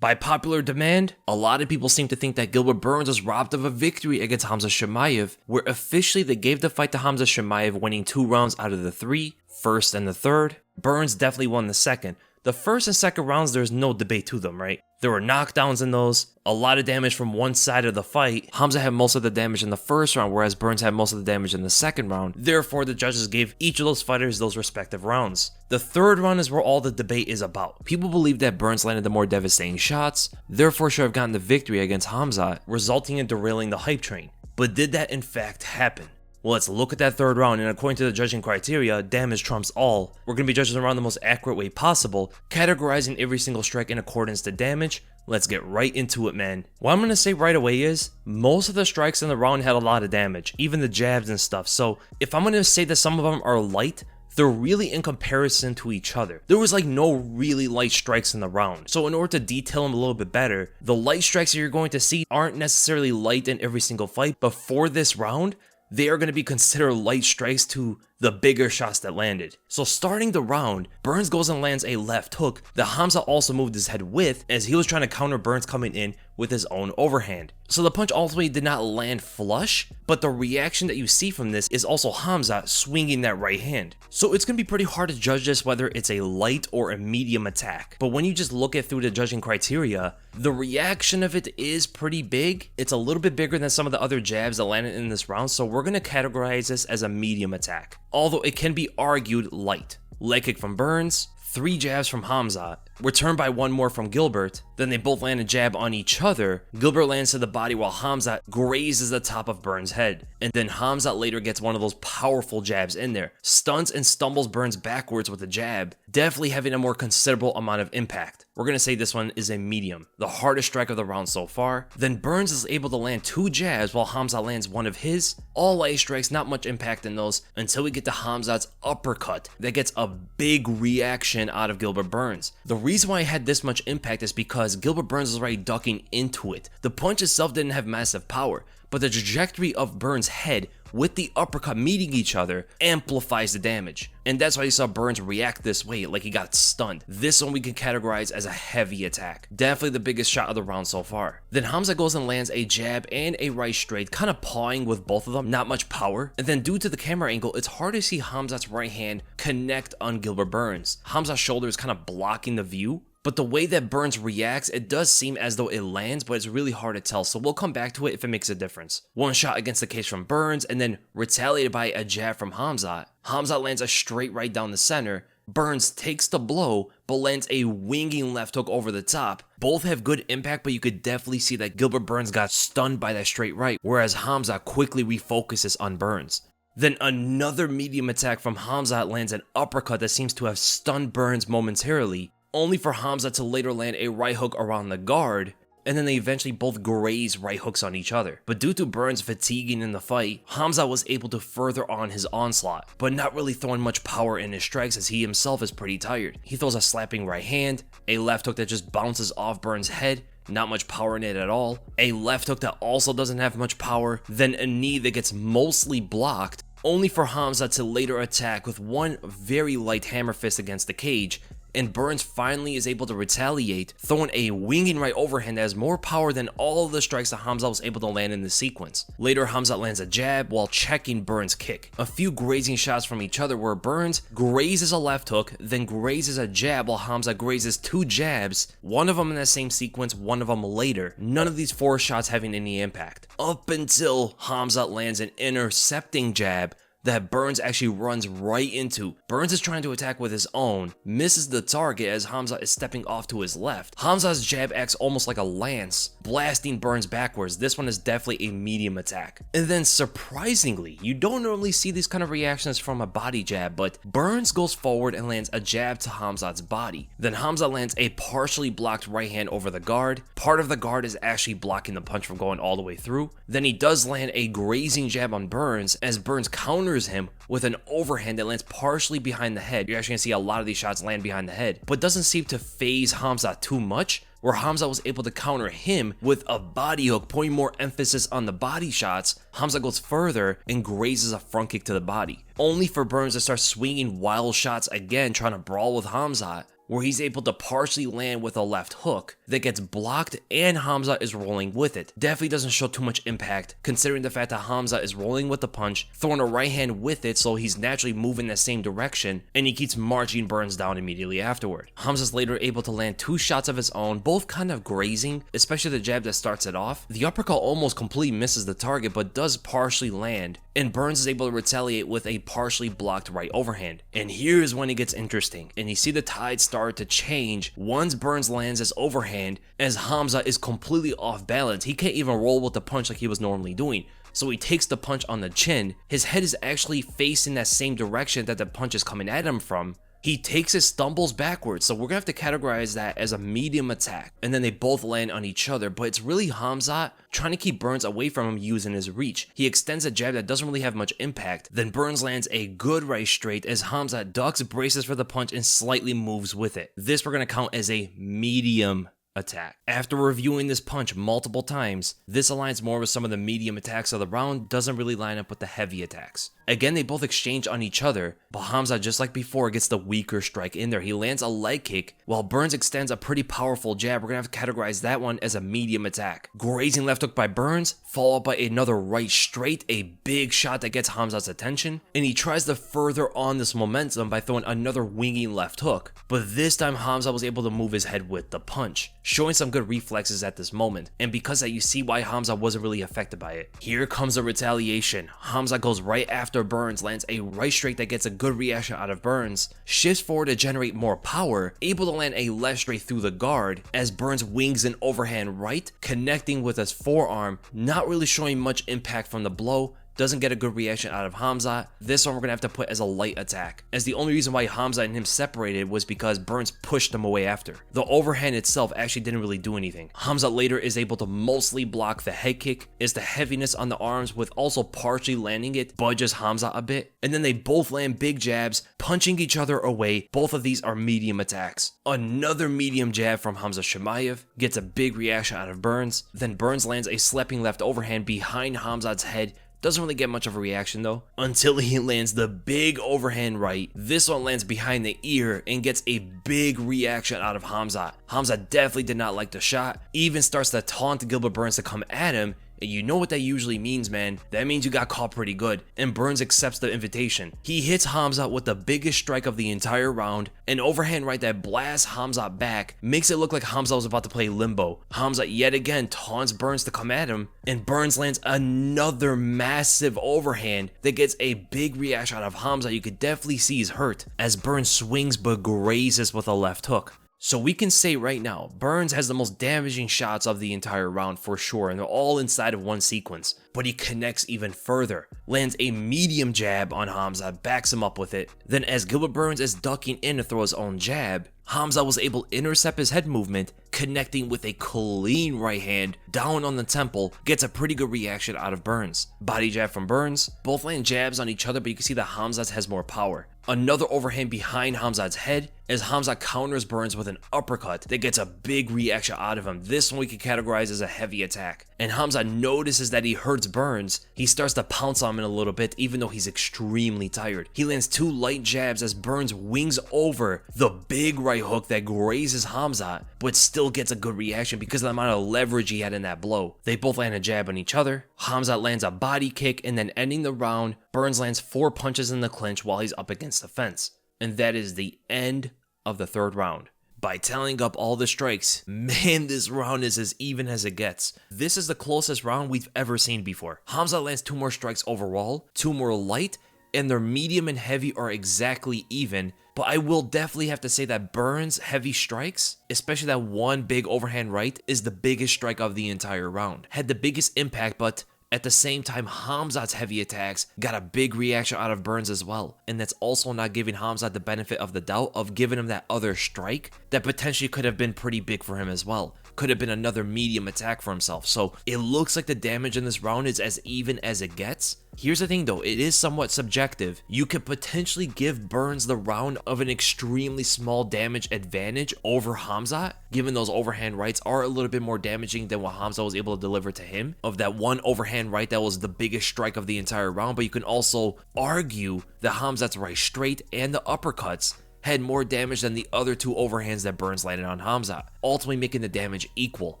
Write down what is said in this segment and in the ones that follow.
By popular demand, a lot of people seem to think that Gilbert Burns was robbed of a victory against Khamzat Chimaev, where officially they gave the fight to Khamzat Chimaev, winning 2 rounds out of the 3, first and the third. Burns definitely won the second. The first and second rounds, there's no debate to them, right? There were knockdowns in those, a lot of damage from one side of the fight. Khamzat had most of the damage in the first round, whereas Burns had most of the damage in the second round. Therefore, the judges gave each of those fighters those respective rounds. The third round is where all the debate is about. People believe that Burns landed the more devastating shots, therefore should have gotten the victory against Khamzat, resulting in derailing the hype train. But did that in fact happen? Well, let's look at that third round, and according to the judging criteria, damage trumps all. We're going to be judging the round the most accurate way possible, categorizing every single strike in accordance to damage. Let's get right into it, man. What I'm going to say right away is, most of the strikes in the round had a lot of damage, even the jabs and stuff, so if I'm going to say that some of them are light, they're really in comparison to each other. There was like no really light strikes in the round. So in order to detail them a little bit better, the light strikes that you're going to see aren't necessarily light in every single fight, but for this round, they are going to be considered light strikes to the bigger shots that landed. So starting the round, Burns goes and lands a left hook that Khamzat also moved his head with, as he was trying to counter Burns coming in with his own overhand. So the punch ultimately did not land flush, but the reaction that you see from this is also Khamzat swinging that right hand. So it's going to be pretty hard to judge this whether it's a light or a medium attack. But when you just look at through the judging criteria, the reaction of it is pretty big. It's a little bit bigger than some of the other jabs that landed in this round, so we're going to categorize this as a medium attack, although it can be argued light. Leg kick from Burns, 3 jabs from Khamzat, returned by 1 more from Gilbert, then they both land a jab on each other. Gilbert lands to the body while Khamzat grazes the top of Burns' head, and then Khamzat later gets one of those powerful jabs in there, stuns and stumbles Burns backwards with a jab, definitely having a more considerable amount of impact. We're going to say this one is a medium, the hardest strike of the round so far. Then Burns is able to land 2 jabs while Khamzat lands one of his. All light strikes, not much impact in those until we get to Khamzat's uppercut that gets a big reaction out of Gilbert Burns. The reason why it had this much impact is because Gilbert Burns was already ducking into it. The punch itself didn't have massive power, but the trajectory of Burns' head with the uppercut meeting each other amplifies the damage. And that's why you saw Burns react this way, like he got stunned. This one we can categorize as a heavy attack. Definitely the biggest shot of the round so far. Then Khamzat goes and lands a jab and a right straight, kind of pawing with both of them, not much power. And then due to the camera angle, it's hard to see Khamzat's right hand connect on Gilbert Burns. Khamzat's shoulder is kind of blocking the view. But the way that Burns reacts, it does seem as though it lands, but it's really hard to tell, so we'll come back to it if it makes a difference. One shot against the cage from Burns, and then retaliated by a jab from Khamzat. Khamzat lands a straight right down the center. Burns takes the blow, but lands a winging left hook over the top. Both have good impact, but you could definitely see that Gilbert Burns got stunned by that straight right, whereas Khamzat quickly refocuses on Burns. Then another medium attack from Khamzat lands an uppercut that seems to have stunned Burns momentarily, only for Khamzat to later land a right hook around the guard, and then they eventually both graze right hooks on each other. But due to Burns fatiguing in the fight, Khamzat was able to further on his onslaught, but not really throwing much power in his strikes as he himself is pretty tired. He throws a slapping right hand, a left hook that just bounces off Burns' head, not much power in it at all, a left hook that also doesn't have much power, then a knee that gets mostly blocked, only for Khamzat to later attack with one very light hammer fist against the cage, and Burns finally is able to retaliate, throwing a winging right overhand that has more power than all of the strikes that Khamzat was able to land in the sequence. Later, Khamzat lands a jab while checking Burns' kick. A few grazing shots from each other where Burns grazes a left hook, then grazes a jab while Khamzat grazes 2 jabs, one of them in that same sequence, one of them later. None of these 4 shots having any impact. Up until Khamzat lands an intercepting jab that Burns actually runs right into. Burns is trying to attack with his own, misses the target as Khamzat is stepping off to his left. Khamzat's jab acts almost like a lance, blasting Burns backwards. This one is definitely a medium attack. And then surprisingly, you don't normally see these kind of reactions from a body jab, but Burns goes forward and lands a jab to Khamzat's body. Then Khamzat lands a partially blocked right hand over the guard. Part of the guard is actually blocking the punch from going all the way through. Then he does land a grazing jab on Burns as Burns counters him with an overhand that lands partially behind the head. You're actually going to see a lot of these shots land behind the head, but doesn't seem to phase Khamzat too much, where Khamzat was able to counter him with a body hook, putting more emphasis on the body shots. Khamzat goes further and grazes a front kick to the body, only for Burns to start swinging wild shots again, trying to brawl with Khamzat. where he's able to partially land with a left hook that gets blocked and Khamzat is rolling with it. Definitely doesn't show too much impact considering the fact that Khamzat is rolling with the punch, throwing a right hand with it, so he's naturally moving the same direction, and he keeps marching Burns down immediately afterward. Khamzat's later able to land 2 shots of his own, both kind of grazing, especially the jab that starts it off. The uppercut almost completely misses the target but does partially land, and Burns is able to retaliate with a partially blocked right overhand. And here's when it gets interesting, and you see the tide start to change once Burns lands his overhand, as Khamzat is completely off balance. He can't even roll with the punch like he was normally doing. So he takes the punch on the chin. His head is actually facing that same direction that the punch is coming at him from. He takes his stumbles backwards, so we're gonna have to categorize that as a medium attack, and then they both land on each other, but it's really Khamzat trying to keep Burns away from him using his reach. He extends a jab that doesn't really have much impact, then Burns lands a good right straight as Khamzat ducks, braces for the punch, and slightly moves with it. This we're gonna count as a medium attack. After reviewing this punch multiple times, this aligns more with some of the medium attacks of the round, doesn't really line up with the heavy attacks. Again, they both exchange on each other, but Khamzat, just like before, gets the weaker strike in there. He lands a leg kick, while Burns extends a pretty powerful jab. We're gonna have to categorize that one as a medium attack. Grazing left hook by Burns, followed by another right straight, a big shot that gets Khamzat's attention, and he tries to further on this momentum by throwing another winging left hook, but this time Khamzat was able to move his head with the punch, showing some good reflexes at this moment, and because of that, you see why Khamzat wasn't really affected by it. Here comes a retaliation. Khamzat goes right after Burns, lands a right straight that gets a good reaction out of Burns, shifts forward to generate more power, able to land a left straight through the guard as Burns wings an overhand right, connecting with his forearm, not really showing much impact from the blow. Doesn't get a good reaction out of Khamzat. This one we're gonna have to put as a light attack, as the only reason why Khamzat and him separated was because Burns pushed him away after. The overhand itself actually didn't really do anything. Khamzat later is able to mostly block the head kick, as the heaviness on the arms with also partially landing it budges Khamzat a bit, and then they both land big jabs, punching each other away. Both of these are medium attacks. Another medium jab from Khamzat Chimaev gets a big reaction out of Burns, then Burns lands a slapping left overhand behind Khamzat's head. Doesn't really get much of a reaction though, until he lands the big overhand right. This one lands behind the ear and gets a big reaction out of Khamzat. Khamzat definitely did not like the shot, even starts to taunt Gilbert Burns to come at him. And you know what that usually means, man. That means you got caught pretty good, and Burns accepts the invitation. He hits Khamzat with the biggest strike of the entire round, an overhand right that blasts Khamzat back, makes it look like Khamzat was about to play limbo. Khamzat yet again taunts Burns to come at him, and Burns lands another massive overhand that gets a big reaction out of Khamzat. You could definitely see he's hurt, as Burns swings but grazes with a left hook. So we can say right now, Burns has the most damaging shots of the entire round for sure, and they're all inside of one sequence. But he connects even further, lands a medium jab on Khamzat, backs him up with it. Then as Gilbert Burns is ducking in to throw his own jab, Khamzat was able to intercept his head movement, connecting with a clean right hand down on the temple, gets a pretty good reaction out of Burns. Body jab from Burns, both land jabs on each other, but you can see that Khamzat has more power. Another overhand behind Khamzat's head as Khamzat counters Burns with an uppercut that gets a big reaction out of him. This one we can categorize as a heavy attack. And Khamzat notices that he hurts Burns. He starts to pounce on him a little bit, even though he's extremely tired. He lands 2 light jabs as Burns wings over the big right hook that grazes Khamzat, but still gets a good reaction because of the amount of leverage he had in that blow. They both land a jab on each other. Khamzat lands a body kick, and then ending the round, Burns lands 4 punches in the clinch while he's up against the fence. And that is the end of the 3rd round. By tallying up all the strikes, man, this round is as even as it gets. This is the closest round we've ever seen before. Khamzat lands 2 more strikes overall, 2 more light, and their medium and heavy are exactly even. But I will definitely have to say that Burns' heavy strikes, especially that one big overhand right, is the biggest strike of the entire round. Had the biggest impact, but at the same time, Khamzat's heavy attacks got a big reaction out of Burns as well. And that's also not giving Khamzat the benefit of the doubt of giving him that other strike that potentially could have been pretty big for him as well. Could have been another medium attack for himself. So it looks like the damage in this round is as even as it gets. Here's the thing though, it is somewhat subjective. You could potentially give Burns the round of an extremely small damage advantage over Khamzat, given those overhand rights are a little bit more damaging than what Khamzat was able to deliver to him, of that one overhand right that was the biggest strike of the entire round. But you can also argue that Khamzat's right straight and the uppercuts had more damage than the other 2 overhands that Burns landed on Khamzat, ultimately making the damage equal.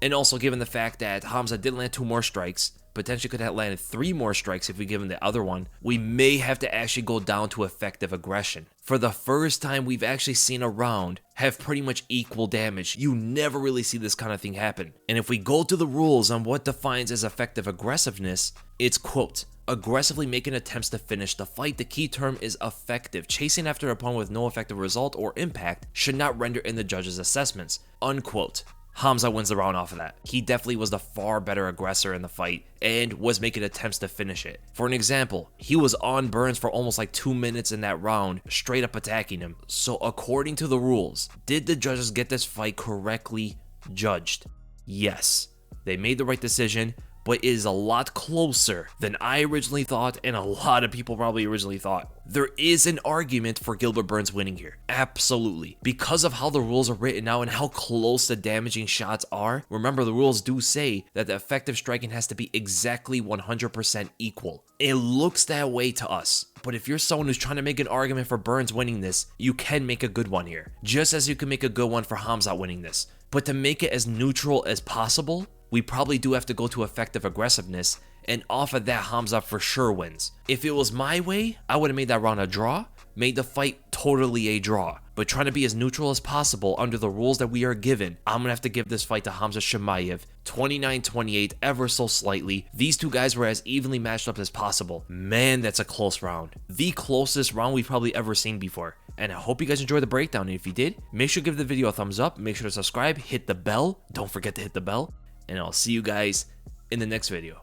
And also given the fact that Khamzat did land 2 more strikes, potentially could have landed 3 more strikes if we give him the other one, we may have to actually go down to effective aggression. For the first time we've actually seen a round have pretty much equal damage. You never really see this kind of thing happen. And if we go to the rules on what defines as effective aggressiveness, it's quote, aggressively making attempts to finish the fight. The key term is effective. Chasing after an opponent with no effective result or impact should not render in the judge's assessments, unquote. Khamzat wins the round off of that. He definitely was the far better aggressor in the fight and was making attempts to finish it. For an example, he was on Burns for almost like 2 minutes in that round, straight up attacking him. So according to the rules, did the judges get this fight correctly judged? Yes, they made the right decision, but it is a lot closer than I originally thought and a lot of people probably originally thought. There is an argument for Gilbert Burns winning here, absolutely. Because of how the rules are written now and how close the damaging shots are, remember the rules do say that the effective striking has to be exactly 100% equal. It looks that way to us. But if you're someone who's trying to make an argument for Burns winning this, you can make a good one here. Just as you can make a good one for Khamzat winning this. But to make it as neutral as possible, we probably do have to go to effective aggressiveness, and off of that, Khamzat for sure wins. If it was my way, I would have made that round a draw, made the fight totally a draw. But trying to be as neutral as possible under the rules that we are given, I'm going to have to give this fight to Khamzat Chimaev, 29-28, ever so slightly. These 2 guys were as evenly matched up as possible. Man, that's a close round. The closest round we've probably ever seen before. And I hope you guys enjoyed the breakdown, and if you did, make sure to give the video a thumbs up, make sure to subscribe, hit the bell, don't forget to hit the bell, and I'll see you guys in the next video.